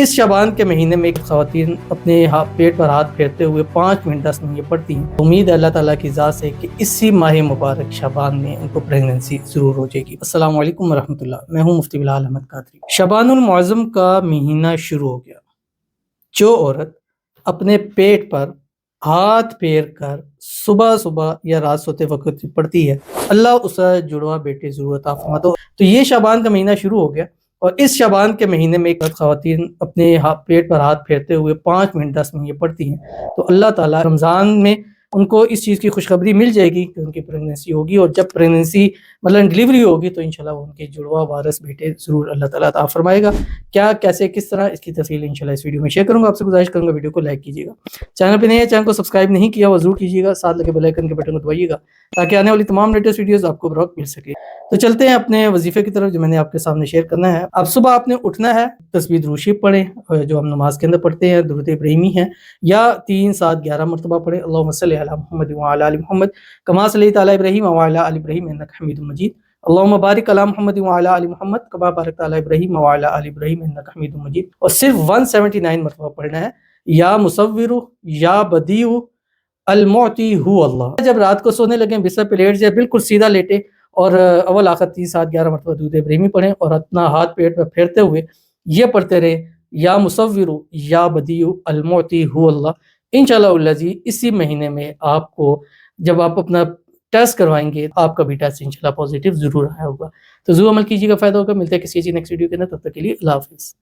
اس شعبان کے مہینے میں خواتین اپنے پیٹ پر ہاتھ پھیرتے ہوئے 5 منٹ 10 منٹ پڑھتی ہیں۔ امید ہے اللہ تعالیٰ کی ذات سے کہ اسی ماہ مبارک شعبان میں ان کو پریگننسی ضرور ہو جائے گی۔ السلام علیکم ورحمۃ اللہ، میں ہوں مفتی بلال احمد قادری۔ شعبان المعظم کا مہینہ شروع ہو گیا۔ جو عورت اپنے پیٹ پر ہاتھ پھیر کر صبح صبح یا رات سوتے وقت پڑھتی ہے، اللہ اسے جڑوا بیٹے ضرور عطا فرماتا۔ تو یہ شعبان کا مہینہ شروع ہو گیا، اور اس شعبان کے مہینے میں خواتین اپنے پیٹ پر ہاتھ پھیرتے ہوئے 5 منٹ 10 منٹ پڑھتی ہیں، تو اللہ تعالیٰ رمضان میں ان کو اس چیز کی خوشخبری مل جائے گی کہ ان کی پریگننسی ہوگی، اور جب پریگننسی ڈیلیوری ہوگی تو انشاءاللہ وہ ان کے جڑواں وارث بیٹے ضرور اللہ تعالیٰ عطا فرمائے گا۔ کیا، کیسے، کس طرح، اس کی تفصیل انشاءاللہ اس ویڈیو میں شیئر کروں گا۔ آپ سے گزارش کروں گا ویڈیو کو لائک کیجیے گا، چینل پہ نئے ہیں چینل کو سبسکرائب نہیں کیا وہ ضرور کیجیے گا، ساتھ لگے بیل آئیکن کے بٹن کو دبائیے گا تاکہ آنے والی تمام لیٹسٹ ویڈیوز آپ کو بروقت مل سکے۔ تو چلتے ہیں اپنے وظیفے کی طرف جو میں نے آپ کے سامنے شیئر کرنا ہے۔ اب صبح آپ نے اٹھنا ہے، تسبیح درود شریف پڑھیں جو ہم نماز کے اندر پڑھتے ہیں، درود ابراہیمی ہے، یا 3 7 11 مرتبہ پڑھیں۔ اللہم صلی علی محمد وعلی آل محمد کما صلیت علی ابراہیم وعلی آل ابراہیم انک حمید مجید۔ اللہم بارک علی محمد وعلی آل محمد کما بارکت علی ابراہیم وعلی آل ابراہیم انک حمید مجید۔ اور صرف 179 مرتبہ پڑھنا ہے، یا مصور یا بدیع المعطی ہو اللہ۔ جب رات کو سونے لگیں بستر پہ لیٹ جائے، بالکل سیدھا لیٹے، اور اول آخر 3 7 11 مرتبہ درود ابراہیمی پڑھیں، اور اپنا ہاتھ پیٹ پر پھیرتے ہوئے یہ پڑھتے رہے، یا مصور یا بدیع المعطی ہو اللہ۔ انشاءاللہ العزیز اسی مہینے میں آپ کو جب آپ اپنا ٹیسٹ کروائیں گے، آپ کا بھی ٹیسٹ انشاءاللہ پازیٹیو ضرور آیا ہوگا۔ تو ضرور عمل کیجیے گا، فائدہ ہوگا۔ ملتے ہیں کسی نیکسٹ ویڈیو کے اندر، تب تک کے لیے اللہ حافظ۔